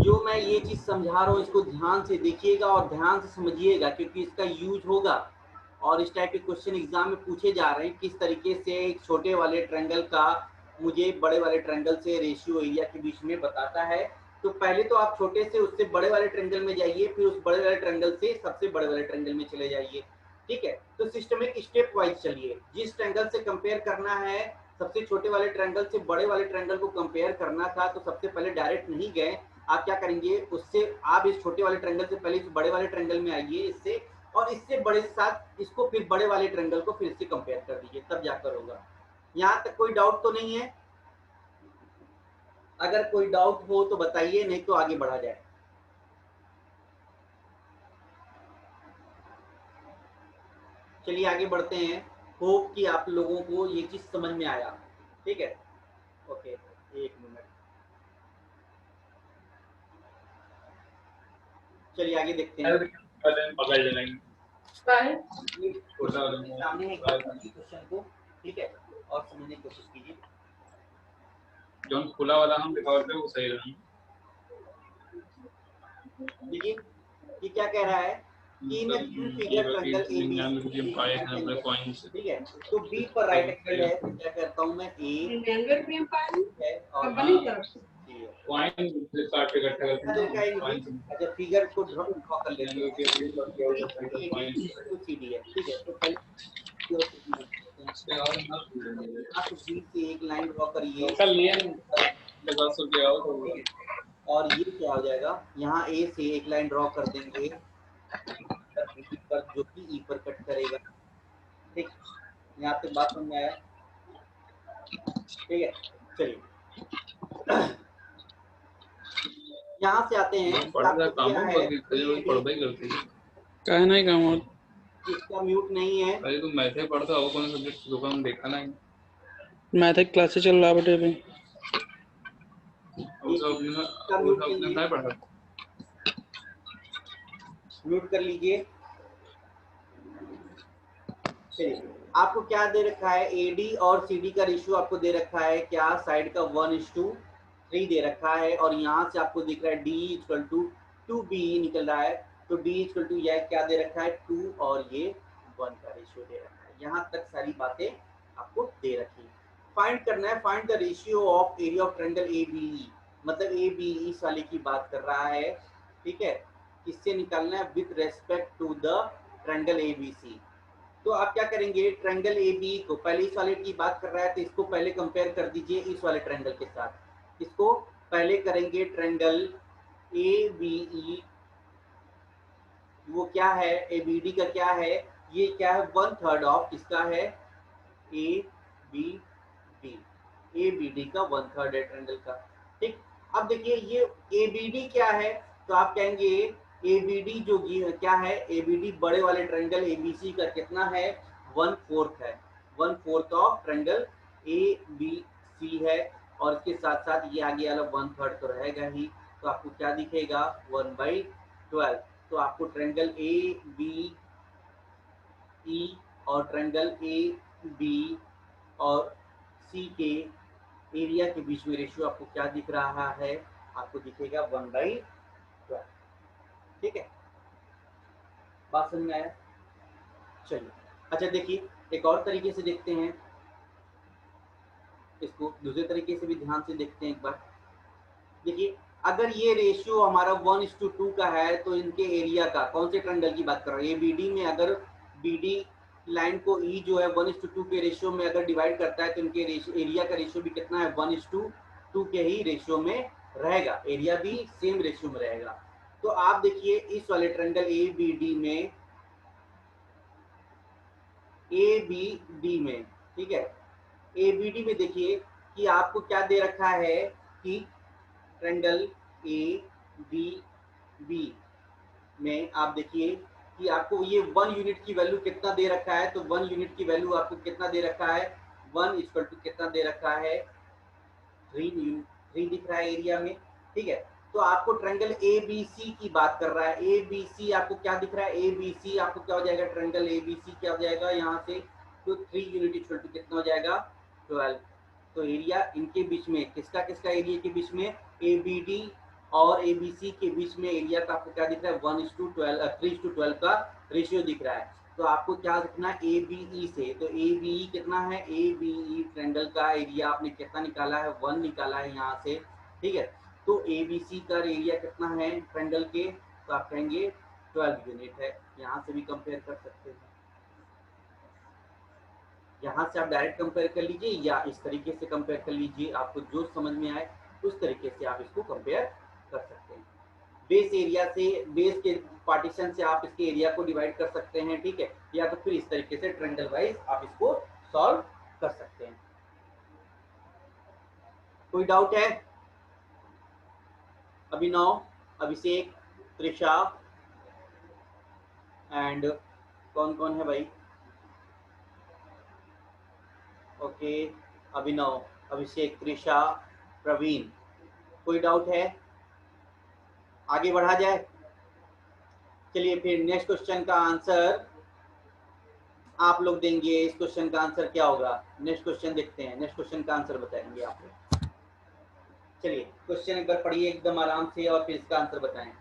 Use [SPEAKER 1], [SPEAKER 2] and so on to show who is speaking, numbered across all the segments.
[SPEAKER 1] जो मैं ये चीज समझा रहा हूँ इसको ध्यान से देखिएगा और ध्यान से समझिएगा, क्योंकि इसका यूज होगा और इस टाइप के क्वेश्चन एग्जाम में पूछे जा रहे हैं। किस तरीके से एक छोटे वाले ट्रायंगल का मुझे बड़े वाले ट्रायंगल से रेशियो एरिया के बीच में बताता है। तो पहले तो आप छोटे से उससे बड़े वाले ट्रायंगल में जाइए, फिर उस बड़े वाले ट्रायंगल से सबसे बड़े वाले ट्रायंगल में चले जाइए। ठीक है, तो सिस्टमिक स्टेप वाइज चलिए। जिस ट्रायंगल से कंपेयर करना है, सबसे छोटे वाले ट्रायंगल से बड़े वाले ट्रायंगल को कंपेयर करना था, तो सबसे पहले डायरेक्ट नहीं गए। आप क्या करेंगे, उससे आप इस छोटे वाले ट्रायंगल से पहले इस बड़े वाले ट्रायंगल में आइए इससे, और इससे बड़े के साथ इसको फिर बड़े वाले ट्रायंगल को फिर से कंपेयर कर दीजिए, तब जाकर होगा। यहाँ तक कोई डाउट तो नहीं है? अगर कोई डाउट हो तो बताइए, नहीं तो आगे बढ़ा जाए। चलिए आगे बढ़ते हैं। होप कि आप लोगों को ये चीज समझ में आया। ठीक है, ओके, एक मिनट। चलिए आगे देखते हैं। सामने है क्वेश्चन को, ठीक है, और समझने की कोशिश कीजिए।
[SPEAKER 2] जो खुला वाला हम रिकॉर्ड पे वो सही रहा।
[SPEAKER 1] देखिए ये क्या कह रहा है कि इन फिगर ट्रायंगल ठीक है, तो बी पर राइट एंगल है, तो क्या करता हूं मैं, ए है और
[SPEAKER 2] पॉइंट काट के इकट्ठा करते हैं।
[SPEAKER 1] अच्छा, फिगर को ड्रॉ कर लेते हैं। सीडी है, ठीक है, तो पहले आप बी से एक लाइन ड्रॉ करिए और ये क्या हो जाएगा, यहाँ ए से एक लाइन ड्रॉ कर देंगे पर, जो कि ई पर कट करेगा। ठीक, यहाँ तक बात समझ में आया? ठीक है, चलिए यहाँ से आते हैं।
[SPEAKER 3] नहीं काम और
[SPEAKER 1] इसका म्यूट नहीं है।
[SPEAKER 2] अरे तुम मैथ पढ़ता हो, कौन सब्जेक्ट दुकान देखा नहीं?
[SPEAKER 3] मैथ क्लासेस चल रहा बेटे अभी।
[SPEAKER 1] म्यूट कर लीजिए। आपको क्या दे रखा है, एडी और सीडी का रेशियो आपको दे रखा है क्या, साइड का 1:3 दे रखा है, और यहाँ से आपको दिख रहा है डी इक्वल टू 2b निकल रहा है, तो डी इक्वल टू यह क्या दे रखा है 2 और ये 1 का रेशियो दे रखा है। यहाँ तक सारी बातें आपको दे रखी। फाइंड करना है, find the ratio of area of triangle ABE, मतलब एबीई वाले की बात कर रहा है। ठीक है, किससे निकालना है, with respect to the triangle ABC. तो आप क्या करेंगे, ट्रायंगल ए बी को, पहले इस वाले की बात कर रहा है तो इसको पहले कंपेयर कर दीजिए इस वाले ट्रायंगल के साथ। इसको पहले करेंगे ट्रायंगल ए बी ई, वो क्या है, ए बी डी का क्या है, ये क्या है 1/3 ऑफ किसका है, A B D, A B D का 1/3 है ट्रायंगल का। ठीक, अब देखिए ये ए बी डी क्या है, तो आप कहेंगे एबीडी जो क्या है, एबीडी बड़े वाले ट्रायंगल एबीसी का कितना है, 1/4 है, 1/4 ऑफ ट्रायंगल एबीसी है, और इसके साथ साथ ये आगे वाला 1/3 तो रहेगा ही, तो आपको क्या दिखेगा 1/12। तो आपको ट्रायंगल ए बी ई और ट्रायंगल ए बी और सी के एरिया के बीच में रेशियो आपको क्या दिख रहा है, आपको दिखेगा 1/12। ठीक है, बात समझ में आया? चलिए, अच्छा देखिए एक और तरीके से देखते हैं इसको, दूसरे तरीके से भी ध्यान से देखते हैं एक बार। देखिए अगर ये रेशियो हमारा 1:2 का है, तो इनके एरिया का, कौन से ट्रायंगल की बात कर रहे हैं, ये बीडी में अगर बीडी लाइन को ई जो है 1:2 के रेशियो में अगर डिवाइड करता है, तो इनके एरिया का रेशियो भी कितना है, 1:2 के ही रेशियो में रहेगा, एरिया भी सेम रेशियो में रहेगा। तो आप देखिए इस वाले ट्रायंगल ए बी डी में, ए बी डी में, ठीक है, ए बी डी में देखिए कि आपको क्या दे रखा है कि ट्रायंगल ए बी बी में आप देखिए कि आपको ये 1 यूनिट की वैल्यू कितना दे रखा है, तो 1 यूनिट की वैल्यू आपको कितना दे रखा है, 1 इक्वल टू कितना दे रखा है, 3 दिख रहा है एरिया में। ठीक है, तो आपको ट्रायंगल ए बी सी की बात कर रहा है, ए बी सी आपको क्या दिख रहा है, ए बी सी आपको क्या हो जाएगा, ट्रायंगल ए बी सी क्या हो जाएगा यहाँ से, तो 3 यूनिट इक्वल टू कितना हो जाएगा 12। तो एरिया इनके बीच में किसका किसका एरिया के बीच में, ए बी डी और ABC के बीच में एरिया का आपको क्या दिख रहा है 1:12 3:12 का रेशियो दिख रहा है। तो आपको क्या दिखना है ABE से, तो ABE कितना है, ABE ट्रायंगल का एरिया आपने कितना निकाला है 1 निकाला है यहाँ से, ठीक है। तो ABC का एरिया कितना है ट्रायंगल के, तो आप कहेंगे 12 यूनिट है। यहाँ से भी कंपेयर कर सकते हैं, यहाँ से आप डायरेक्ट कंपेयर कर लीजिए या इस तरीके से कंपेयर कर लीजिए, आपको जो समझ में आए उस तरीके से आप इसको कंपेयर कर सकते हैं। बेस एरिया से, बेस के पार्टीशन से आप इसके एरिया को डिवाइड कर सकते हैं, ठीक है, या तो फिर इस तरीके से ट्रायंगल वाइज आप इसको सॉल्व कर सकते हैं। कोई डाउट है? अभिनव, अभिषेक, त्रिशा एंड कौन कौन है भाई? ओके, अभिनव, अभिषेक, त्रिशा, प्रवीण, कोई डाउट है? आगे बढ़ा जाए। चलिए फिर नेक्स्ट क्वेश्चन का आंसर आप लोग देंगे। इस क्वेश्चन का आंसर क्या होगा? नेक्स्ट क्वेश्चन देखते हैं, नेक्स्ट क्वेश्चन का आंसर बताएंगे आप लोग। चलिए क्वेश्चन एक बार पढ़िए एकदम आराम से और फिर इसका आंसर बताएं।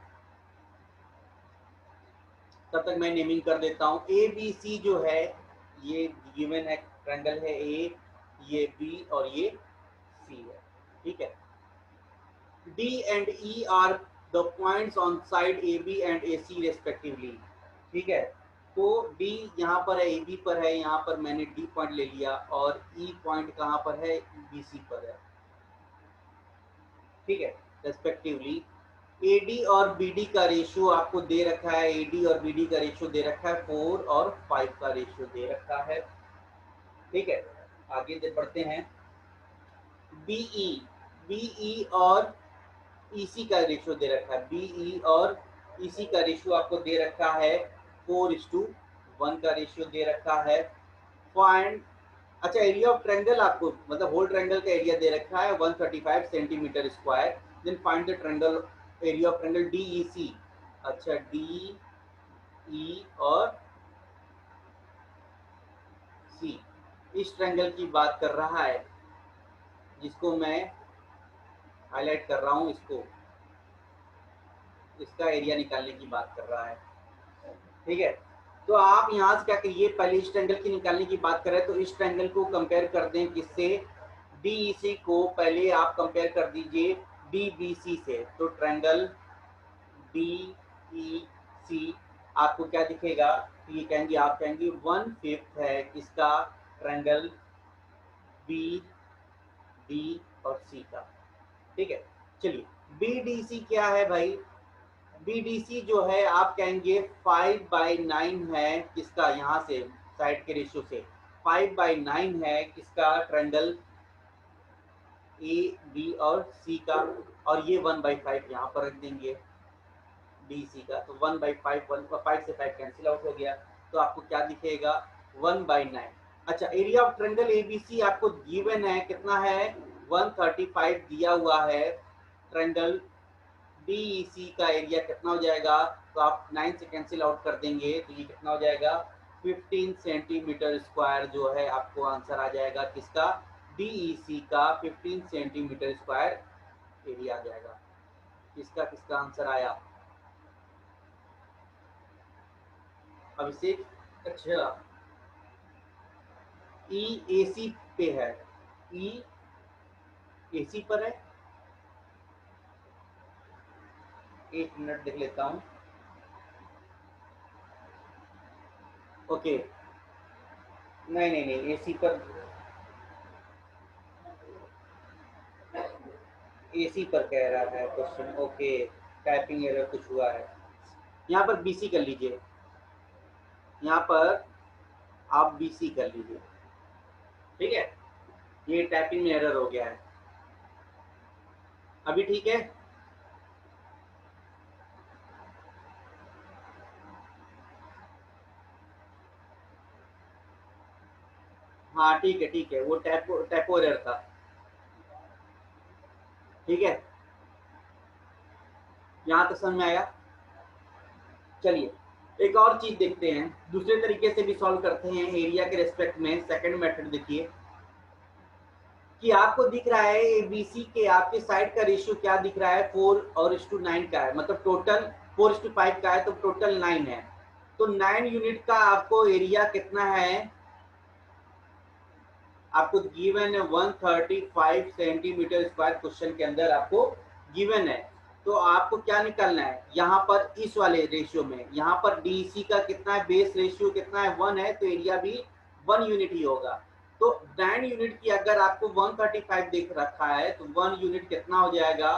[SPEAKER 1] तब तक मैं नेमिंग कर देता हूँ। ABC जो है ये गिवन है, ट्रायंगल है A, ये B और ये C है, ठीक है। D and E are the points on side AB and AC respectively, ठीक है। तो D यहाँ पर है, AB पर है, यहाँ पर मैंने D पॉइंट ले लिया और E पॉइंट कहाँ पर है, BC पर है, ठीक है, रेस्पेक्टिवली। AD और BD का रेशियो आपको दे रखा है, AD और BD का रेशियो दे रखा है 4 और 5 का रेशियो दे रखा है, ठीक है। आगे बढ़ते हैं। BE और EC का रेशियो दे रखा है, BE और EC का रेशियो आपको दे रखा है 4:1 का रेशियो दे रखा है। फाइंड, अच्छा एरिया ऑफ ट्रायंगल आपको मतलब होल ट्रायंगल का एरिया दे रखा है 135 centimetre square. Then find the triangle area of triangle DEC। अच्छा DE और C इस ट्रायंगल की बात कर रहा है, जिसको मैं हाईलाइट कर रहा हूँ, इसको, इसका एरिया निकालने की बात कर रहा है, ठीक है। तो आप यहाँ से क्या करिए, पहले इस ट्रायंगल की निकालने की बात कर रहे हैं तो इस ट्रायंगल को कंपेयर कर दें किससे, DEC को पहले आप कंपेयर कर दीजिए DBC से। तो ट्रायंगल DEC आपको क्या दिखेगा, ये कहेंगे, आप कहेंगे 1/5 है इसका ट्रायंगल BD और C का, ठीक है। चलिए BDC क्या है भाई, BDC जो है आप कहेंगे 5/9 है किसका, यहाँ से साइड के रेशियो से 5/9 है किसका, ट्रायंगल AB और C का, और ये 1/5 यहाँ पर रख देंगे DC का। तो 1/5, 1/5 से 5 कैंसिल आउट हो गया, तो आपको क्या दिखेगा 1/9। अच्छा एरिया ऑफ ट्रायंगल ABC आपको गिवन है, कितना है 135 दिया हुआ है। ट्रायंगल DEC का एरिया कितना हो जाएगा, तो आप 9 से कैंसिल आउट कर देंगे तो ये कितना हो जाएगा 15 सेंटीमीटर स्क्वायर जो है आपको आंसर आ जाएगा किसका, DEC का 15 सेंटीमीटर स्क्वायर एरिया आ जाएगा। किसका किसका आंसर आया अभिषेक? अच्छा EAC पे है, EAC पर है, एक मिनट देख लेता हूँ। ओके नहीं नहीं नहीं, AC पर, AC पर कह रहा है क्वेश्चन। ओके टाइपिंग एरर कुछ हुआ है, यहाँ पर BC कर लीजिए, यहाँ पर आप BC कर लीजिए, ठीक है। ये टाइपिंग में एरर हो गया है, अभी ठीक है। हाँ ठीक है, वो टैपो एरर था, ठीक है। यहाँ तक समझ में आया। चलिए एक और चीज देखते हैं, दूसरे तरीके से भी सॉल्व करते हैं एरिया के रेस्पेक्ट में। सेकंड मेथड देखिए, कि आपको दिख रहा है एबीसी के आपके साइड का रेशियो क्या दिख रहा है 4:9 का है, मतलब टोटल 4:5 का है तो टोटल 9 है। तो 9 यूनिट का आपको एरिया कितना है, आपको गिवन है 135 सेंटीमीटर स्क्वायर, क्वेश्चन के अंदर आपको गिवन है। तो आपको क्या निकालना है यहाँ पर इस वाले रेशियो में, यहाँ पर डीसी का कितना है, बेस रेशियो कितना है 1 है, तो एरिया भी 1 यूनिट ही होगा। तो 9 यूनिट की अगर आपको 135 देख रखा है तो 1 यूनिट कितना हो जाएगा,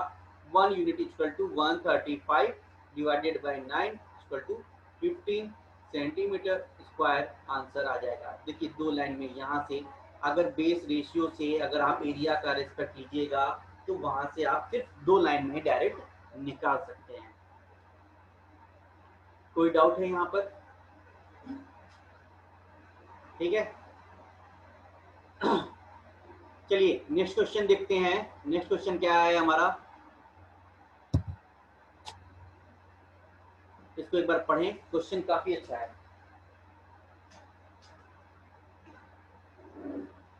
[SPEAKER 1] 1 unit equal to 135 divided by 9 equal to 15 centimetre square answer आ जाएगा। देखिए दो लाइन में यहाँ से अगर बेस रेशियो से अगर आप एरिया का रेस्पेक्ट लीजिएगा तो वहां से आप सिर्फ दो लाइन में डायरेक्ट निकाल सकते हैं। कोई डाउट है यहाँ पर? ठीक है, चलिए नेक्स्ट क्वेश्चन देखते हैं। नेक्स्ट क्वेश्चन क्या है हमारा, इसको एक बार पढ़ें, क्वेश्चन काफी अच्छा है।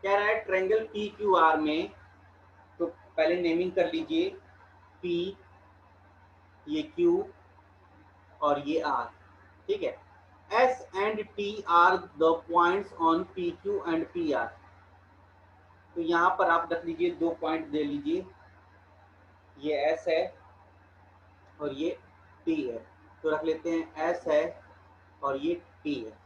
[SPEAKER 1] कह रहा है ट्रायंगल पी क्यू आर में, तो पहले नेमिंग कर लीजिए, पी, ये क्यू और ये आर, ठीक है। S and T R the points on P Q and P R. तो यहाँ पर आप रख लीजिए, दो पॉइंट दे लीजिए, ये एस है और ये टी है, तो रख लेते हैं एस है और ये टी है।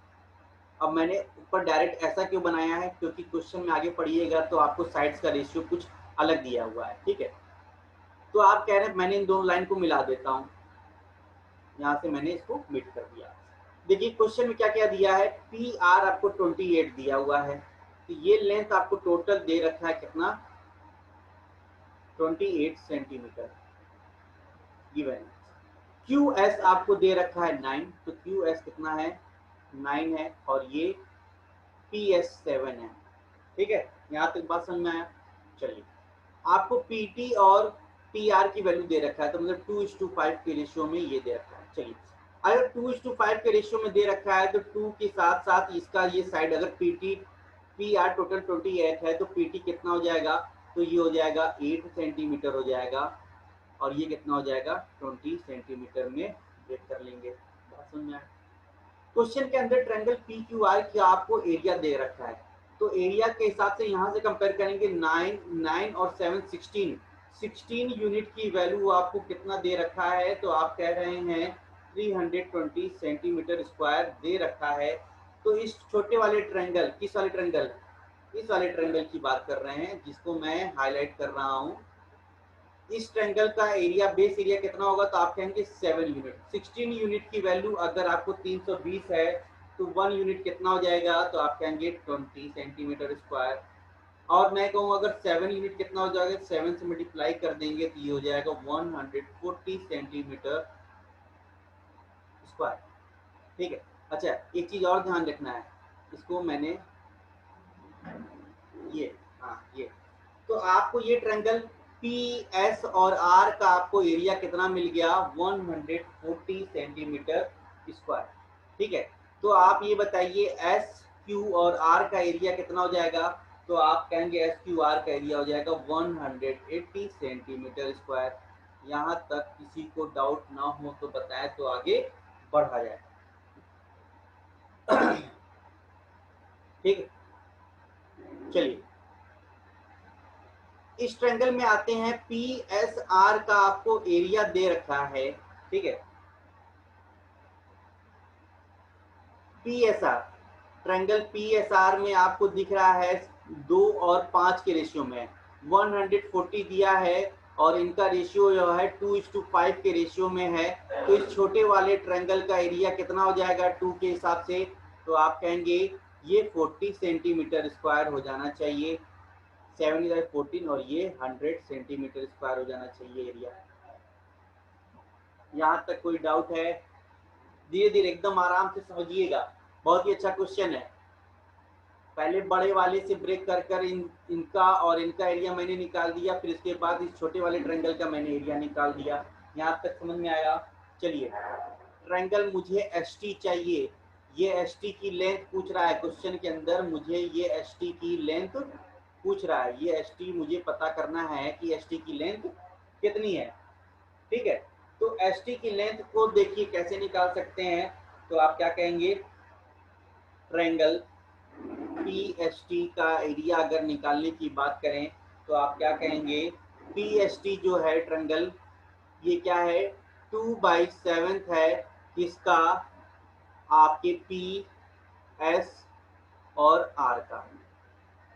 [SPEAKER 1] अब मैंने ऊपर डायरेक्ट ऐसा क्यों बनाया है, क्योंकि क्वेश्चन में आगे पढ़िएगा तो आपको साइड्स का रेशियो कुछ अलग दिया हुआ है, ठीक है। तो आप कह रहे हैं मैंने इन दोनों लाइन को मिला देता हूँ, यहाँ से मैंने इसको मिट कर दिया। देखिए क्वेश्चन में क्या क्या दिया है, पी आर आपको 28 दिया हुआ है, तो ये लेंथ आपको टोटल दे रखा है कितना, 28 सेंटीमीटर गिवन। क्यू एस आपको दे रखा है 9, तो क्यू एस कितना है 9 है, और ये पी एस 7 है, ठीक है। यहाँ तक बात समझ में आया? चलिए आपको पी टी और पी आर की वैल्यू दे रखा है, तो मतलब 2:5 के रेशियो में ये दे रखा है। चलिए अगर 2:5 के रेशियो में दे रखा है तो 2 के साथ साथ इसका ये साइड, अगर P T P R total 28 है तो पी टी कितना हो जाएगा, तो ये हो जाएगा 8 सेंटीमीटर हो जाएगा, और ये कितना हो जाएगा 20 सेंटीमीटर में ब्रेक कर लेंगे। बात समझ में आया? क्वेश्चन के अंदर ट्रायंगल पी क्यू आर की आपको एरिया दे रखा है, तो एरिया के हिसाब से यहाँ से कंपेयर करेंगे, 9 और 7 16 यूनिट की वैल्यू आपको कितना दे रखा है, तो आप कह रहे हैं 320 सेंटीमीटर स्क्वायर दे रखा है। तो इस छोटे वाले ट्रायंगल, किस वाले ट्रायंगल, इस वाले ट्रायंगल की बात कर रहे हैं जिसको मैं हाईलाइट कर रहा हूँ। इस ट्रायंगल का एरिया, बेस एरिया कितना होगा, तो आप कहेंगे 7 यूनिट। 16 यूनिट की वैल्यू अगर आपको 320 है तो 1 यूनिट कितना हो जाएगा, तो आप कहेंगे 20 सेंटीमीटर स्क्वायर। और मैं कहूँ अगर 7 यूनिट कितना हो जाएगा, 7 से मल्टीप्लाई कर देंगे तो ये हो जाएगा 140 सेंटीमीटर स्क्वायर, ठीक है। अच्छा एक चीज और ध्यान रखना है, इसको मैंने ये, हाँ ये, तो आपको ये ट्रायंगल पी एस और आर का आपको एरिया कितना मिल गया, 140 सेंटीमीटर स्क्वायर, ठीक है। तो आप ये बताइए एस क्यू और आर का एरिया कितना हो जाएगा, तो आप कहेंगे एस क्यू आर का एरिया हो जाएगा 180 सेंटीमीटर स्क्वायर। यहाँ तक किसी को डाउट ना हो तो बताएं तो आगे बढ़ा जाए, ठीक है। चलिए इस ट्रायंगल में आते हैं, पी एस आर का आपको एरिया दे रखा है, ठीक है। P S are, triangle P S are में आपको दिख रहा है 2 और 5 के रेशियो में, 140 दिया है और इनका रेशियो जो है 2:5 के रेशियो में है। तो इस छोटे वाले ट्रायंगल का एरिया कितना हो जाएगा 2 के हिसाब से, तो आप कहेंगे ये 40 सेंटीमीटर स्क्वायर हो जाना चाहिए, 7×14 और ये 100 सेंटीमीटर स्क्वायर हो जाना चाहिए एरिया। यहाँ तक कोई डाउट है? धीरे धीरे एकदम आराम से समझिएगा, बहुत ही अच्छा क्वेश्चन है। पहले बड़े वाले से ब्रेक कर कर इनका और इनका एरिया मैंने निकाल दिया, फिर इसके बाद इस छोटे वाले ट्रायंगल का मैंने एरिया निकाल दिया। यहाँ तक समझ में आया? चलिए ट्रायंगल मुझे एस टी चाहिए, ये एस टी की लेंथ पूछ रहा है क्वेश्चन के अंदर, मुझे ये एस टी की लेंथ पूछ रहा है, ये एस टी मुझे पता करना है कि एस टी की लेंथ कितनी है। ठीक है, तो एस टी की लेंथ को देखिए कैसे निकाल सकते हैं। तो आप क्या कहेंगे, ट्रायंगल पी एस टी का एरिया अगर निकालने की बात करें तो आप क्या कहेंगे, पी एस टी जो है ट्रायंगल, ये क्या है, 2/7 है किसका, आपके पी एस और आर का,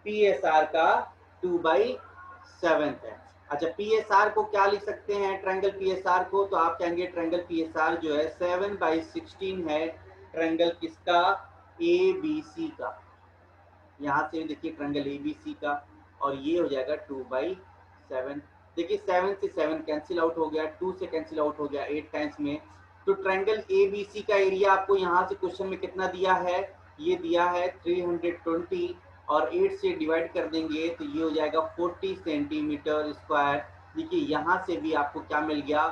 [SPEAKER 1] पी एस आर का 2/7 है। अच्छा, पी एस आर को क्या लिख सकते हैं, ट्रायंगल पी एस आर को, तो आप कहेंगे ट्रायंगल पी एस आर जो है 7/16 है ट्रायंगल किसका, ए बी सी का। यहाँ से देखिए ट्रायंगल ए बी सी का, और ये हो जाएगा 2/7। देखिए 7 से 7 कैंसिल आउट हो गया, 2 से कैंसिल आउट हो गया 8 टाइम्स में। तो ट्रायंगल ए बी सी का एरिया आपको यहाँ से क्वेश्चन में कितना दिया है, ये दिया है 320, और 8 से डिवाइड कर देंगे तो ये हो जाएगा 40 सेंटीमीटर स्क्वायर। देखिए यहाँ से भी आपको क्या मिल गया,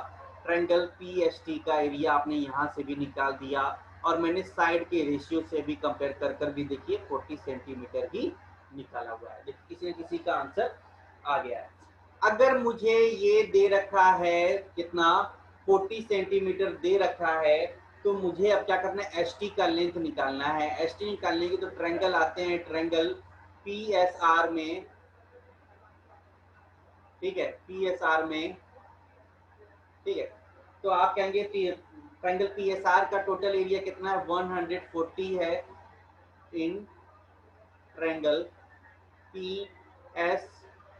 [SPEAKER 1] ट्रायंगल पी एस टी का एरिया आपने यहाँ से भी निकाल दिया, और मैंने साइड के रेशियो से भी कंपेयर कर भी देखिए 40 सेंटीमीटर ही निकाला हुआ है। देखिए किसी न किसी का आंसर आ गया है। अगर मुझे ये दे रखा है कितना, 40 सेंटीमीटर दे रखा है, तो मुझे अब क्या करना है, एस टी का लेंथ निकालना है। एस टी निकालने की तो ट्रायंगल आते हैं, ट्रायंगल पी एस आर में, ठीक है, पी एस आर में, ठीक है, तो आप कहेंगे ट्रायंगल पी एस आर का टोटल एरिया कितना है, 140 है in triangle P S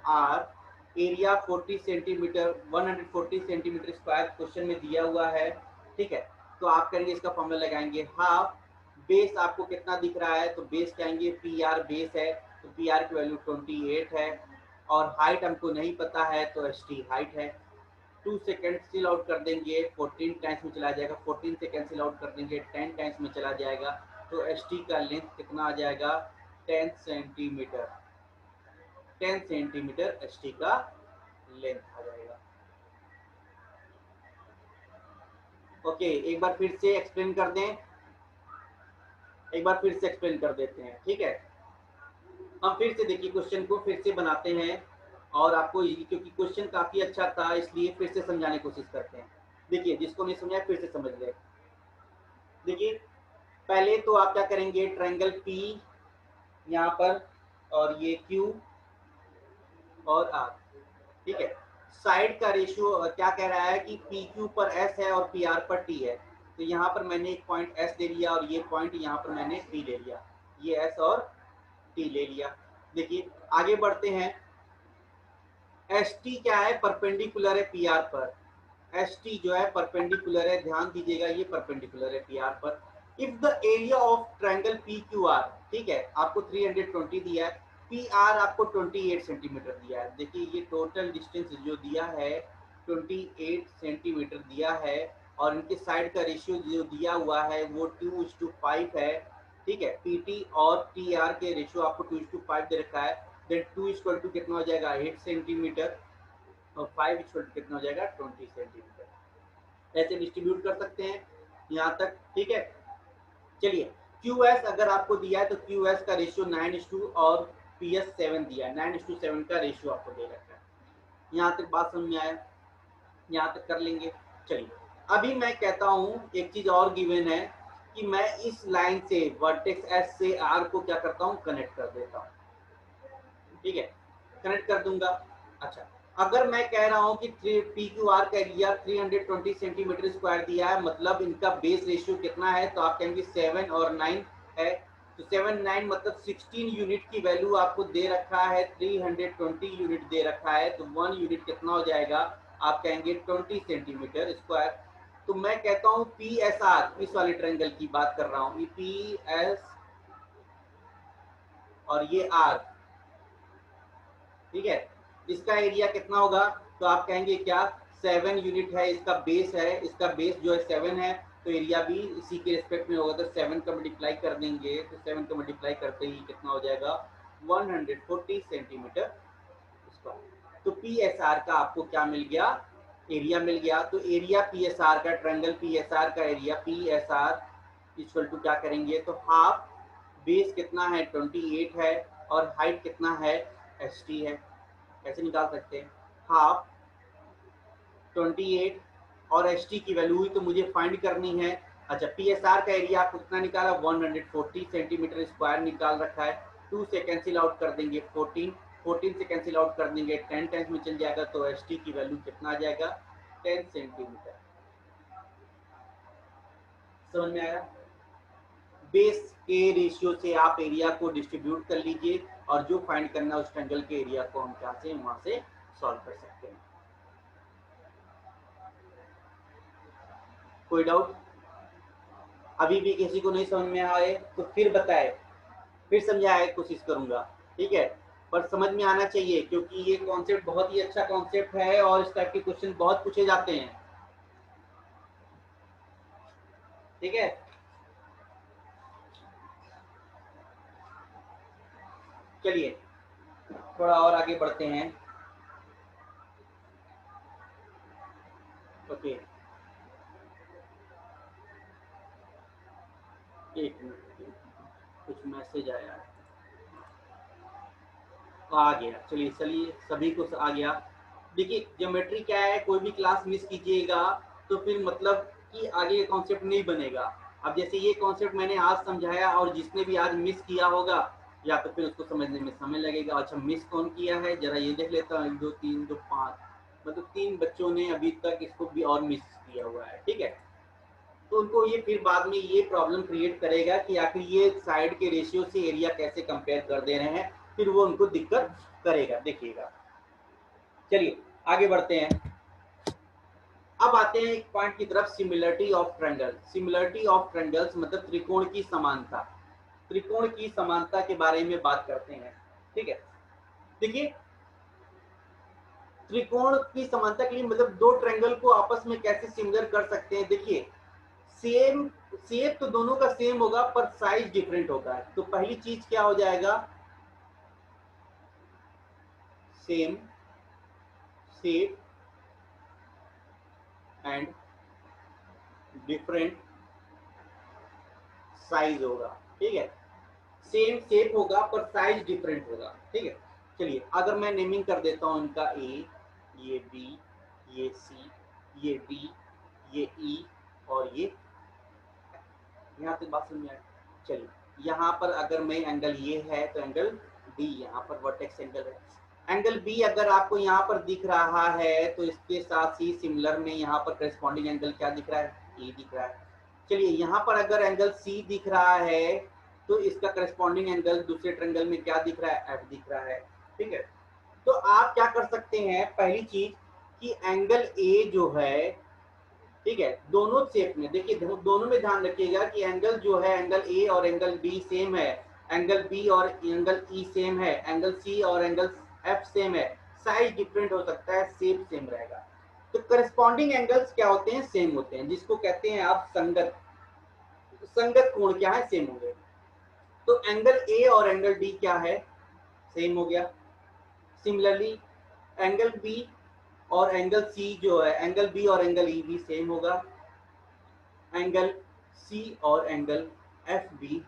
[SPEAKER 1] are, area 40 centimetre, 140 centimetre square question में दिया हुआ है। ठीक है, तो आप करेंगे इसका फॉर्मूला लगाएंगे हाफ, बेस आपको कितना दिख रहा है, तो बेस कहेंगे पी आर बेस है, तो पी आर की वैल्यू 28 है, और हाइट हमको नहीं पता है तो एस टी हाइट है। 2 से कैंसिल आउट कर देंगे 14 टाइम्स में चला जाएगा, 14 से कैंसिल आउट कर देंगे 10 टाइम्स में चला जाएगा, तो एस टी का लेंथ कितना आ जाएगा, 10 सेंटीमीटर, 10 सेंटीमीटर एस टी का लेंथ आ जाएगा। ओके, एक बार फिर से एक्सप्लेन कर दें, एक बार फिर से एक्सप्लेन कर देते हैं। ठीक है, हम फिर से देखिए क्वेश्चन को फिर से बनाते हैं, और आपको क्योंकि क्वेश्चन काफी अच्छा था इसलिए फिर से समझाने की कोशिश करते हैं। देखिए जिसको नहीं समझा फिर से समझ ले। देखिए पहले तो आप क्या करेंगे, ट्रायंगल पी यहाँ पर, और ये क्यू और आर, ठीक है, साइड का रेशियो क्या कह रहा है कि पी क्यू पर एस है और पी आर पर टी है, तो यहाँ पर मैंने एक पॉइंट एस ले लिया और ये पॉइंट यहाँ पर मैंने टी ले लिया, ये एस और टी ले लिया। देखिए आगे बढ़ते हैं, एस टी क्या है, परपेंडिकुलर है पी आर पर, एस टी जो है परपेंडिकुलर है, ध्यान दीजिएगा ये परपेंडिकुलर है पी आर पर। If the area of triangle P Q R, ठीक है, आपको 320 दिया है, पी आर आपको 28 सेंटीमीटर दिया है। देखिए ये टोटल डिस्टेंस जो दिया है 28 सेंटीमीटर दिया है, और इनके साइड का रेशियो जो दिया हुआ है वो 2:5 है। ठीक है, पी टी और टी आर के रेशियो आपको 2:5 दे रखा है, देन 2 इक्वल टू कितना हो जाएगा 8 सेंटीमीटर, और 5 इक्वल टू कितना हो जाएगा 20 सेंटीमीटर। ऐसे डिस्ट्रीब्यूट कर सकते हैं यहाँ तक। ठीक है, चलिए QS अगर आपको दिया है तो QS का रेशियो 9:2 और PS 7 दिया है, 9:7 का रेशियो आपको दे रखा है। यहाँ तक बात समझ में आया, यहाँ तक कर लेंगे। चलिए अभी मैं कहता हूँ एक चीज और गिवन है कि मैं इस लाइन से वर्टेक्स S से R को क्या करता हूँ, कनेक्ट कर देता हूँ। ठीक है, कनेक्ट कर दूंगा। अच्छा, अगर मैं कह रहा हूं कि पी क्यू आर का एरिया 320 सेंटीमीटर स्क्वायर दिया है, मतलब इनका बेस रेशियो कितना है, तो आप कहेंगे 7 और 9 है, तो 7 9 मतलब 16 यूनिट की वैल्यू आपको दे रखा है, 320 यूनिट दे रखा है, तो 1 यूनिट कितना हो जाएगा, आप कहेंगे 20 सेंटीमीटर स्क्वायर। तो मैं कहता हूँ पी एस आर, इस वाले ट्रायंगल की बात कर रहा हूँ, पी एस और ये आर, ठीक है, इसका एरिया कितना होगा, तो आप कहेंगे क्या 7 यूनिट है, इसका बेस है, इसका बेस जो है 7 है, तो एरिया भी इसी के रिस्पेक्ट में होगा, तो 7 का मल्टीप्लाई कर देंगे, तो 7 का मल्टीप्लाई करते ही कितना हो जाएगा 140 सेंटीमीटर स्क्वायर। तो पी एस आर का आपको क्या मिल गया, एरिया मिल गया। तो एरिया पी एस आर का, ट्रायंगल पी एस आर का area P S R equal to क्या करेंगे, तो हाफ, बेस कितना है 28 है और हाइट कितना है एस टी है, कैसे निकाल सकते हैं, हाफ 28 और एस टी की वैल्यू हुई तो मुझे फाइंड करनी है। अच्छा, पी एस आर का एरिया आपको कितना निकाला, 140 सेंटीमीटर स्क्वायर निकाल रखा है। 2 से कैंसिल आउट कर देंगे 14 से कैंसिल आउट कर देंगे 10 टाइम्स में चल जाएगा, तो एस टी की वैल्यू कितना आ जाएगा, 10 सेंटीमीटर। समझ में आया? बेस के रेशियो से आप एरिया को डिस्ट्रीब्यूट कर लीजिए और जो फाइंड करना है उस ट्रायंगल के एरिया को हम क्या से वहां से सॉल्व कर सकते हैं। कोई डाउट? अभी भी किसी को नहीं समझ में आए तो फिर बताए, फिर समझाए, कोशिश करूंगा, ठीक है? पर समझ में आना चाहिए क्योंकि ये कॉन्सेप्ट बहुत ही अच्छा कॉन्सेप्ट है और इस टाइप के क्वेश्चन बहुत पूछे जाते हैं, ठीक है? चलिए थोड़ा और आगे बढ़ते हैं। ओके, एक मिनट, कुछ मैसेज आया है, आ गया। चलिए चलिए, सभी को आ गया। देखिए ज्योमेट्री क्या है, कोई भी क्लास मिस कीजिएगा तो फिर मतलब कि आगे कॉन्सेप्ट नहीं बनेगा। अब जैसे ये कॉन्सेप्ट मैंने आज समझाया और जिसने भी आज मिस किया होगा या तो फिर उसको समझने में समय लगेगा। अच्छा, मिस कौन किया है जरा ये देख लेता हूँ, 1 2 3 2 5, मतलब 3 बच्चों ने अभी तक इसको भी और मिस किया हुआ है, ठीक है? तो उनको ये फिर बाद में ये प्रॉब्लम क्रिएट करेगा कि आखिर ये साइड के रेशियो से एरिया कैसे कंपेयर कर दे रहे हैं, फिर वो उनको दिक्कत करेगा, देखिएगा। चलिए आगे बढ़ते हैं। अब आते हैं एक पॉइंट की तरफ, similarity of triangle. Similarity of triangles मतलब त्रिकोण की समानता। त्रिकोण की समानता के बारे में बात करते हैं, ठीक है? देखिए त्रिकोण की समानता के लिए मतलब दो ट्रायंगल को आपस में कैसे सिमिलर कर सकते हैं। देखिए सेम शेप तो दोनों का सेम होगा पर साइज डिफरेंट होगा। तो पहली चीज क्या हो जाएगा, same shape and different size होगा, ठीक है? सेम शेप होगा पर साइज डिफरेंट होगा, ठीक है? चलिए अगर मैं नेमिंग कर देता हूं इनका, ए, ये बी, ये सी, ये डी, ये ई और ये, यहाँ तक बात समझ में आए? चलिए यहाँ पर अगर मैं एंगल ये है तो एंगल डी यहाँ पर वर्टेक्स एंगल है। एंगल बी अगर आपको यहाँ पर दिख रहा है तो इसके साथ ही सिमिलर में यहाँ पर करस्पॉन्डिंग एंगल क्या दिख रहा है, ए दिख रहा है। चलिए यहाँ पर अगर एंगल सी दिख रहा है तो इसका करस्पॉन्डिंग एंगल दूसरे ट्रायंगल में क्या दिख रहा है, एफ दिख रहा है, ठीक है? तो आप क्या कर सकते हैं, पहली चीज कि एंगल ए जो है, ठीक है, दोनों शेप में देखिए, दोनों में ध्यान रखिएगा कि एंगल जो है एंगल ए और एंगल बी सेम है, एंगल बी और एंगल ई सेम है, एंगल सी और एंगल एफ सेम है। साइज डिफरेंट हो सकता है, शेप सेम रहेगा। तो करस्पॉन्डिंग एंगल्स क्या होते हैं, सेम होते हैं, जिसको कहते हैं आप संगत। संगत कोण क्या है, सेम हो गए। तो एंगल ए और एंगल डी क्या है, सेम हो गया। सिमिलरली एंगल बी और एंगल सी जो है, एंगल बी और एंगल ई भी सेम होगा। एंगल सी और एंगल एफ भी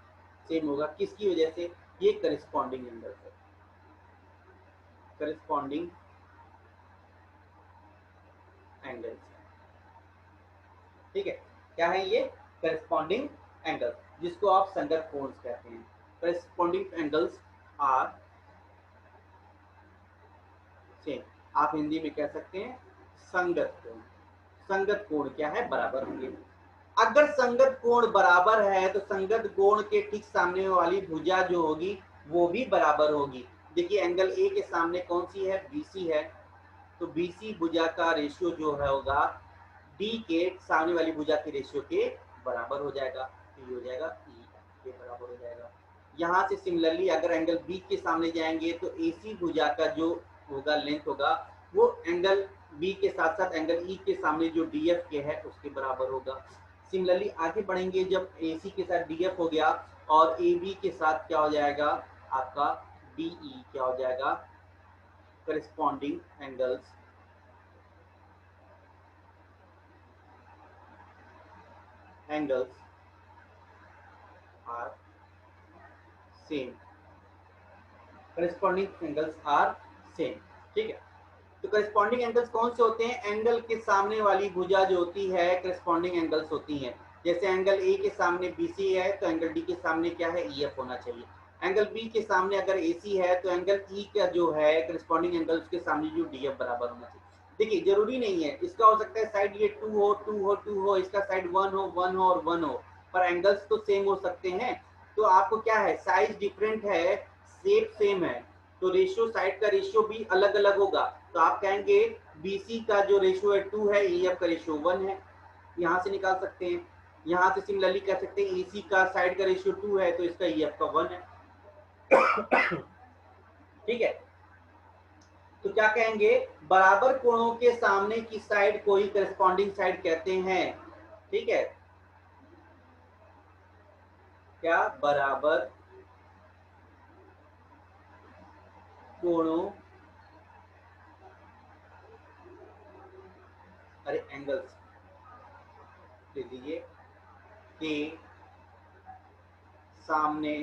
[SPEAKER 1] सेम होगा। किसकी वजह से, ये करस्पॉन्डिंग एंगल है, करस्पॉन्डिंग एंगल्स, ठीक है? क्या है ये, करस्पॉन्डिंग एंगल, जिसको आप संगत कोण कहते हैं। करस्पॉन्डिंग एंगल्स आर सेम, आप हिंदी में कह सकते हैं संगत कोण। संगत कोण क्या है, बराबर होंगे। अगर संगत कोण बराबर है तो संगत कोण के ठीक सामने वाली भुजा जो होगी वो भी बराबर होगी। देखिए एंगल ए के सामने कौन सी है, बीसी है, तो बीसी भुजा का रेशियो जो है होगा डी के सामने वाली भुजा के रेशियो के बराबर हो जाएगा, तो ये हो जाएगा ई के बराबर हो जाएगा। यहाँ से सिमिलरली अगर एंगल बी के सामने जाएंगे तो एसी भुजा का जो होगा लेंथ होगा वो एंगल बी के साथ साथ एंगल ई के सामने जो डी एफ के है उसके बराबर होगा। सिमिलरली आगे बढ़ेंगे, जब AC के साथ DF हो गया और AB के साथ क्या हो जाएगा आपका DE क्या हो जाएगा, corresponding angles angles are same. Corresponding angles are same. ठीक है, तो करस्पॉन्डिंग एंगल्स कौन से होते हैं? एंगल के सामने वाली भुजा जो होती है करस्पॉन्डिंग एंगल्स होती हैं। जैसे एंगल ए के सामने BC है तो एंगल डी के सामने क्या है? EF होना चाहिए। एंगल बी के सामने अगर AC है तो एंगल E का जो है करस्पॉन्डिंग एंगल उसके सामने जो DF बराबर होना चाहिए। देखिए जरूरी नहीं है, इसका हो सकता है साइड ये 2 हो 2 हो 2 हो, इसका साइड 1 हो 1 हो और 1 हो, पर एंगल्स तो सेम हो सकते हैं। तो आपको क्या है, साइज डिफरेंट है, शेप सेम है, तो रेशियो, साइड का रेशियो भी अलग अलग होगा। तो आप कहेंगे BC का जो रेशियो है 2 है, EF का रेशियो 1 है, यहाँ से निकाल सकते हैं। यहाँ से सिमिलरली कह सकते हैं AC का साइड का रेशियो 2 है तो इसका EF का 1 है। ठीक है, तो क्या कहेंगे, बराबर कोणों के सामने की साइड को ही करस्पॉन्डिंग साइड कहते हैं। ठीक है, क्या? बराबर कोणों, अरे एंगल्स ले लीजिए, के सामने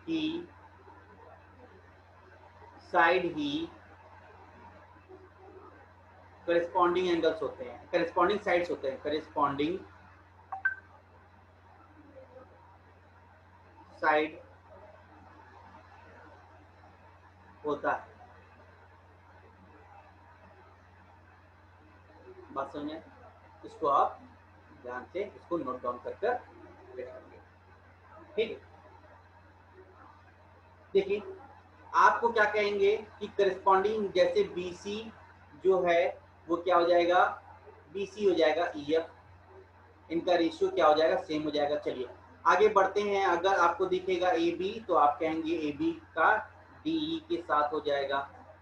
[SPEAKER 1] की साइड ही करस्पॉन्डिंग एंगल्स होते हैं, करस्पॉन्डिंग साइड्स होते हैं, करस्पॉन्डिंग साइड होता है। बात समझ में? इसको आप ध्यान से इसको नोट डाउन कर रखेंगे। ठीक है, देखिए आपको क्या कहेंगे कि करस्पॉन्डिंग जैसे BC जो है वो क्या हो जाएगा, BC हो जाएगा EF, इनका रेशियो क्या हो जाएगा, सेम हो जाएगा। चलिए आगे बढ़ते हैं, अगर आपको दिखेगा AB तो आप कहेंगे AB का DE के साथ हो जाएगा।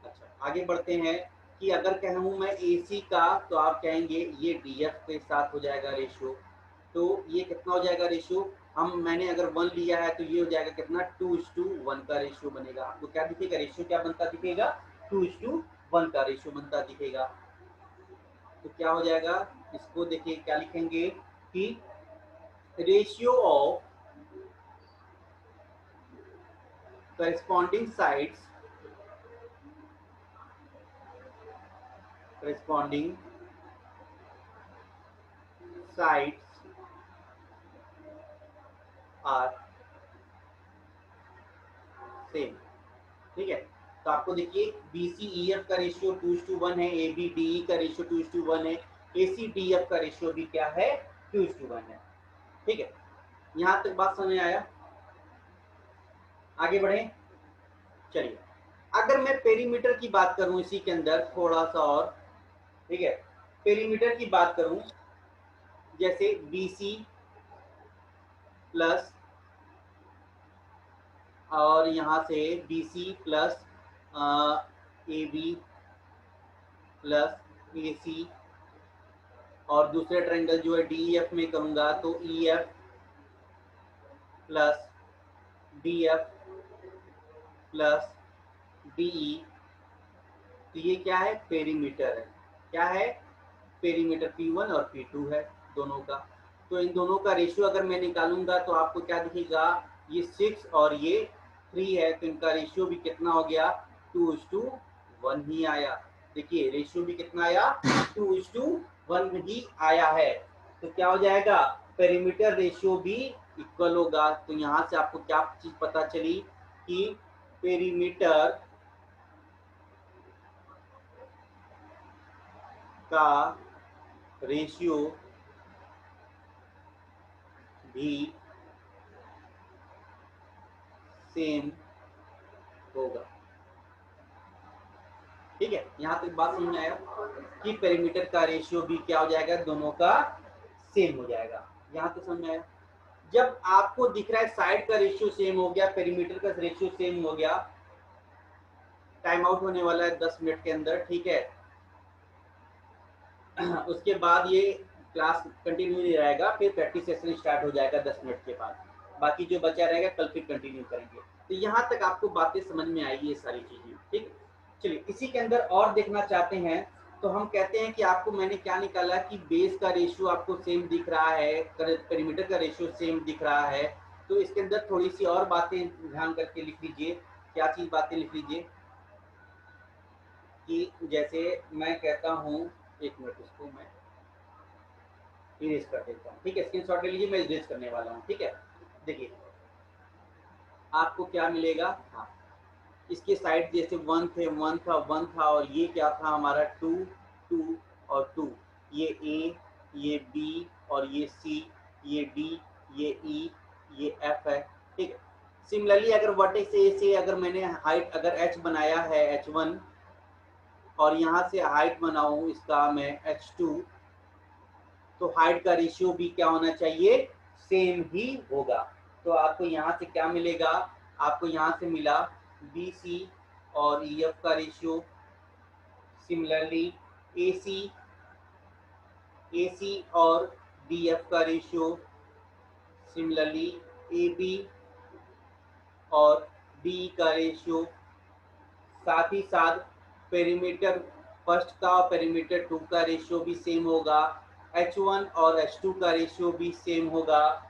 [SPEAKER 1] अच्छा आगे बढ़ते हैं कि अगर कहूँ मैं AC का तो आप कहेंगे ये DF के साथ हो जाएगा रेशियो। तो ये कितना हो जाएगा रेशियो, मैंने अगर 1 लिया है तो ये हो जाएगा कितना, 2:1 का रेशियो बनेगा। आपको क्या दिखेगा, रेशियो क्या बनता दिखेगा, 2:1 का रेशियो बनता दिखेगा। तो क्या हो जाएगा, इसको देखिए क्या लिखेंगे कि ratio of corresponding sides are same. ठीक है, तो आपको देखिए BC-EF का रेशियो 2:1 है, AB-DE का रेशियो 2:1 है, AC-DF का रेशियो भी क्या है, 2:1 है। ठीक है, यहाँ तक बात समझ आया? आगे बढ़े, चलिए अगर मैं पेरीमीटर की बात करूं इसी के अंदर थोड़ा सा और, ठीक है, पेरीमीटर की बात करूं जैसे BC प्लस और यहाँ से BC plus AB plus AC और दूसरे ट्रायंगल जो है DEF में करूंगा तो EF plus DF plus DE, तो ये क्या है, पेरीमीटर है। क्या है, पेरीमीटर P1 और P2 है दोनों का। तो इन दोनों का रेशियो अगर मैं निकालूंगा तो आपको क्या दिखेगा, ये 6 और ये 3 है, तो इनका रेशियो भी कितना हो गया, 2:1 ही आया। देखिए रेशियो भी कितना आया, 2:1 ही आया है। तो क्या हो जाएगा, पेरीमीटर रेशियो भी इक्वल होगा। तो यहाँ से आपको क्या चीज पता चली कि पेरीमीटर का रेशियो भी सेम होगा। ठीक है, यहाँ तक बात समझ में आया कि पेरीमीटर का रेशियो भी क्या हो जाएगा, दोनों का सेम हो जाएगा। यहाँ तक समझ में आया? जब आपको दिख रहा है साइड का रेशियो सेम हो गया, पेरीमीटर का रेशियो सेम हो गया, टाइम आउट होने वाला है 10 मिनट के अंदर। ठीक है, उसके बाद ये क्लास कंटिन्यू नहीं रहेगा, फिर प्रैक्टिस सेशन स्टार्ट हो जाएगा 10 मिनट के बाद, बाकी जो बचा रहेगा कल फिर कंटिन्यू करेंगे। तो यहाँ तक आपको बातें समझ में आई ये सारी चीजें। ठीक, चलिए इसी के अंदर और देखना चाहते हैं तो हम कहते हैं कि आपको मैंने क्या निकाला कि बेस का रेशियो आपको सेम दिख रहा है, पेरीमीटर का रेशियो सेम दिख रहा है, तो इसके अंदर थोड़ी सी और बातें ध्यान करके लिख लीजिए। क्या चीज बातें लिख लीजिए कि जैसे मैं कहता हूँ, एक मिनट इसको मैं इरेज कर देता हूँ, ठीक है। स्क्रीनशॉट ले लीजिए, मैं इरेज करने वाला हूँ, ठीक है। देखिए आपको क्या मिलेगा, हाँ इसके साइड जैसे वन थे, वन था और ये क्या था हमारा 2 2 और 2, ये ए, ये बी और ये सी, ये डी, ये ई, ये एफ है, ठीक है। सिमिलरली अगर वर्टेक्स ए से अगर मैंने हाइट अगर एच बनाया है h1 और यहाँ से हाइट बनाऊं इसका मैं h2, तो हाइट का रेशियो भी क्या होना चाहिए, सेम ही होगा। तो आपको यहाँ से क्या मिलेगा, आपको यहाँ से मिला बी सी और ई एफ का रेशियो, सिमिलरली ए सी और डी एफ का रेशियो, सिमिलरली ए बी और डी का रेशियो, साथ ही साथ पेरीमीटर फर्स्ट का और पेरीमीटर 2 का रेशियो भी सेम होगा, h1 और h2 का रेशियो भी सेम होगा,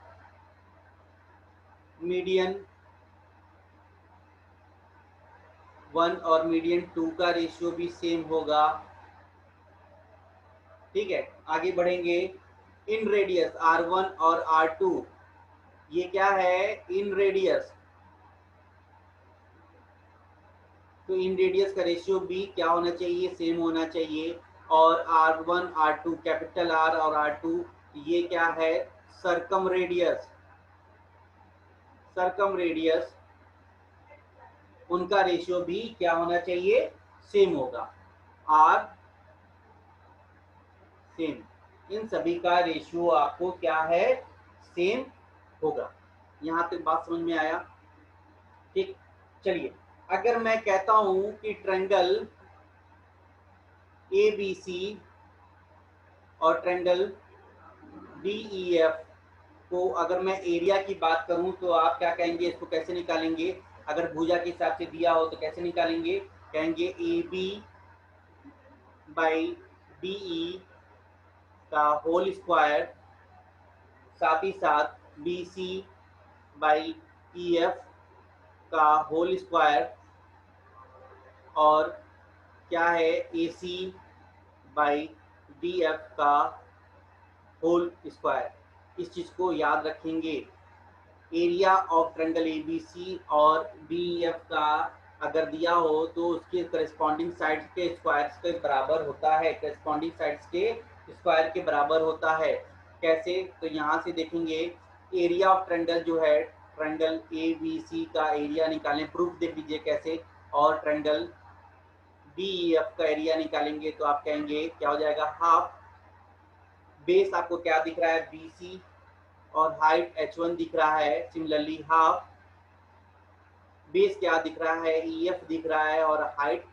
[SPEAKER 1] मीडियन 1 और मीडियन 2 का रेशियो भी सेम होगा, ठीक है। आगे बढ़ेंगे, इन रेडियस r1 और r2, ये क्या है, इन रेडियस, तो इन रेडियस का रेशियो भी क्या होना चाहिए, सेम होना चाहिए। और r1 r2, कैपिटल R और r2 ये क्या है, सरकम रेडियस, उनका रेशियो भी क्या होना चाहिए, सेम होगा, r सेम। इन सभी का रेशियो आपको क्या है, सेम होगा। यहाँ तक बात समझ में आया, ठीक। चलिए अगर मैं कहता हूं कि ट्रायंगल ABC और ट्रायंगल DEF को अगर मैं एरिया की बात करूं तो आप क्या कहेंगे, इसको कैसे निकालेंगे, अगर भुजा के हिसाब से दिया हो तो कैसे निकालेंगे, कहेंगे AB बाई DE का होल स्क्वायर, साथ ही साथ BC बाई EF का होल स्क्वायर, और क्या है AC बाई DF का होल स्क्वायर। इस चीज को याद रखेंगे, एरिया ऑफ ट्रायंगल ABC और DEF का अगर दिया हो तो उसके करस्पॉन्डिंग साइड्स के स्क्वायर्स के बराबर होता है, करस्पॉन्डिंग साइड्स के स्क्वायर के बराबर होता है। कैसे, तो यहाँ से देखेंगे एरिया ऑफ ट्रायंगल जो है, ट्रायंगल ABC का एरिया निकालें, प्रूफ देख लीजिए कैसे, और ट्रायंगल DEF का एरिया निकालेंगे तो आप कहेंगे क्या हो जाएगा, हाफ, बेस आपको क्या दिख रहा है, BC और हाइट h1 दिख रहा है, सिमिलरली हाफ, बेस क्या दिख रहा है, EF दिख रहा है और हाइट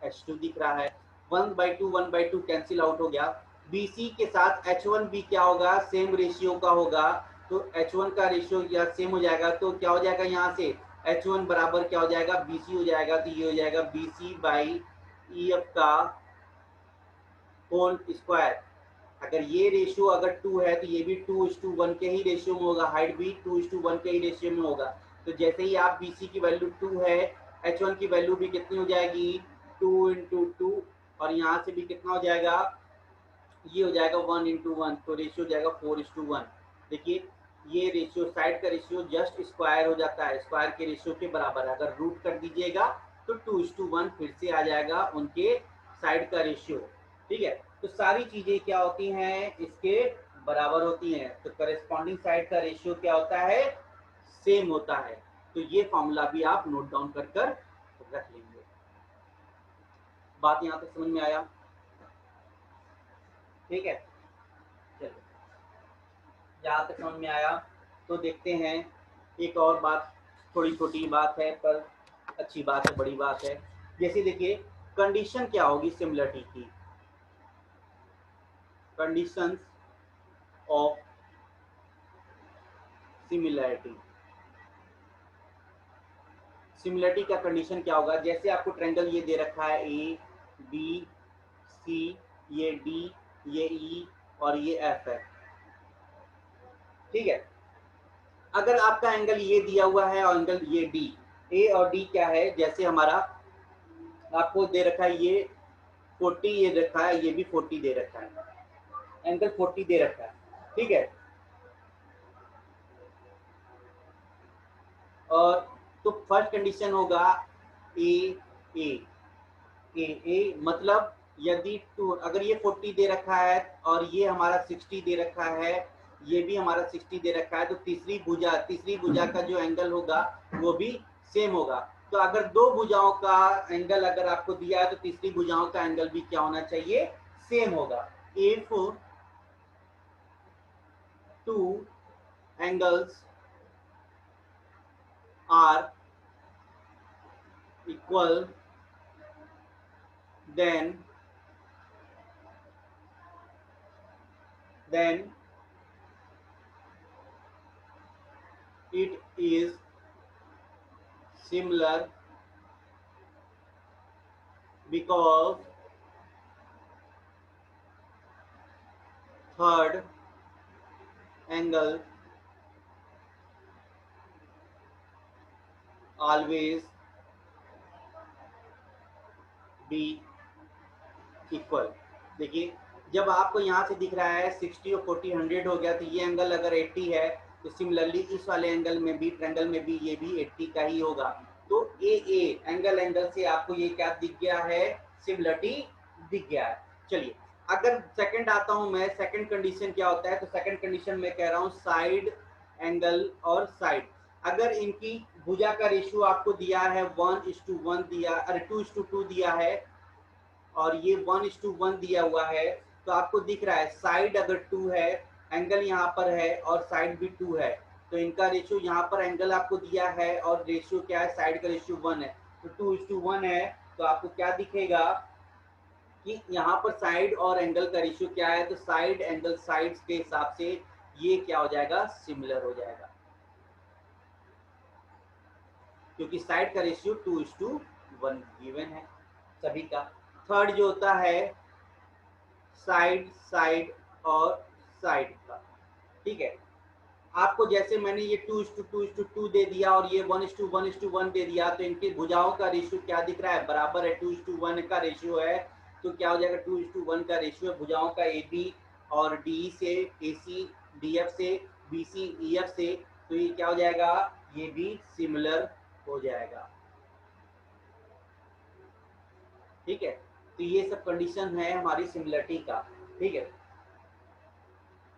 [SPEAKER 1] h2 दिख रहा है। 1/2 कैंसिल आउट हो गया। BC के साथ h1 भी क्या होगा, सेम रेशियो का होगा, तो h1 का रेशियो या सेम हो जाएगा, तो क्या हो जाएगा, यहाँ से h1 बराबर क्या हो जाएगा, BC हो जाएगा, तो ये हो जाएगा BC बाई EF का होल स्क्वायर। अगर ये रेशियो अगर 2 है तो ये भी 2:1 के ही रेशियो में होगा, हाइट भी 2:1 के ही रेशियो में होगा। तो जैसे ही आप BC की वैल्यू 2 है, h1 की वैल्यू भी कितनी हो जाएगी, 2 × 2, और यहाँ से भी कितना हो जाएगा, ये हो जाएगा 1 × 1, तो रेशियो हो जाएगा 4:1। देखिए ये रेशियो, साइड का रेशियो जस्ट स्क्वायर हो जाता है, स्क्वायर के रेशियो के बराबर। अगर रूट कर दीजिएगा तो 2:1 फिर से आ जाएगा उनके साइड का रेशियो, ठीक है। तो सारी चीजें क्या होती हैं, इसके बराबर होती हैं, तो करेस्पॉन्डिंग साइड का रेशियो क्या होता है, सेम होता है। तो ये फॉर्मूला भी आप नोट डाउन कर रख लेंगे। बात यहाँ तक समझ में आया, ठीक है। चलिए यहाँ तक समझ में आया तो देखते हैं एक और बात, थोड़ी छोटी बात है पर अच्छी बात है, बड़ी बात है। जैसे देखिए कंडीशन क्या होगी सिमिलरिटी की, कंडीशंस ऑफ सिमिलरिटी, सिमिलरिटी का कंडीशन क्या होगा, जैसे आपको ट्रायंगल ये दे रखा है ए बी सी, ये डी, ये ई और ये एफ है, ठीक है। अगर आपका एंगल ये दिया हुआ है और एंगल ये डी, ए और डी क्या है, जैसे हमारा आपको दे रखा है ये 40, ये रखा है ये भी 40 दे रखा है, एंगल 40 दे रखा है, ठीक है। और तो फर्स्ट कंडीशन होगा ए ए ए ए, मतलब यदि टू, अगर ये 40 दे रखा है और ये हमारा 60 दे रखा है, ये भी हमारा 60 दे रखा है, तो तीसरी भुजा का जो एंगल होगा वो भी सेम होगा। तो अगर दो भुजाओं का एंगल अगर आपको दिया है तो तीसरी भुजाओं का एंगल भी क्या होना चाहिए, सेम होगा। If two angles are equal then it is similar because third angle always be equal. देखिए जब आपको यहाँ से दिख रहा है 60 और 40 100 हो गया, तो ये एंगल अगर 80 है तो सिमिलरली इस वाले एंगल में भी, ट्रायंगल में भी ये भी 80 का ही होगा। तो ए एंगल से आपको ये क्या दिख गया है, सिमिलरिटी दिख गया है। चलिए अगर सेकंड आता हूं मैं, सेकंड कंडीशन क्या होता है, तो सेकंड कंडीशन में कह रहा हूं साइड एंगल और साइड, अगर इनकी भुजा का रेशियो आपको दिया है 1:1 दिया, अरे 2:2 दिया है और ये 1:1 दिया हुआ है, तो आपको दिख रहा है साइड अगर 2 है, एंगल यहाँ पर है और साइड भी 2 है, तो इनका रेशियो यहाँ पर एंगल आपको दिया है और रेशियो क्या है, साइड का रेशियो 1 है, तो 2:1 है। तो आपको क्या दिखेगा कि यहाँ पर साइड और एंगल का रेशियो क्या है, तो साइड एंगल साइड्स के हिसाब से ये क्या हो जाएगा, सिमिलर हो जाएगा, क्योंकि साइड का रेशियो 2:1 गिवन है सभी का। थर्ड जो होता है साइड और साइड का, ठीक है। आपको जैसे मैंने ये 2:2 दे दिया और ये 1:1 दे दिया, तो इनकी भुजाओं का रेशियो क्या दिख रहा है, बराबर है, 2:1 का रेशियो है, तो क्या हो जाएगा, 2:1 का रेशियो भुजाओं का AB और DE से, AC DF से, BC EF से, तो ये क्या हो जाएगा, ये भी सिमिलर हो जाएगा, ठीक है। तो ये सब कंडीशन है हमारी सिमिलरिटी का, ठीक है।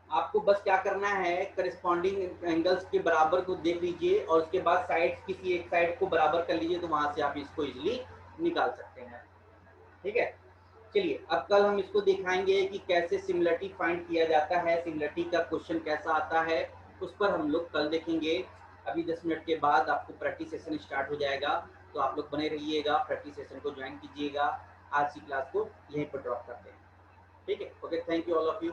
[SPEAKER 1] आपको बस क्या करना है, करस्पॉन्डिंग एंगल्स के बराबर को देख लीजिए और उसके बाद साइड, किसी एक साइड को बराबर कर लीजिए, तो वहां से आप इसको इजीली निकाल सकते हैं, ठीक है। चलिए अब कल हम इसको दिखाएंगे कि कैसे सिमिलरिटी फाइंड किया जाता है, सिमिलरिटी का क्वेश्चन कैसा आता है, उस पर हम लोग कल देखेंगे। अभी 10 मिनट के बाद आपको प्रैक्टिस सेशन स्टार्ट हो जाएगा, तो आप लोग बने रहिएगा, प्रैक्टिस सेशन को ज्वाइन कीजिएगा। आज की क्लास को यहीं पर ड्रॉप करते हैं, ठीक है। Okay, thank you all of you.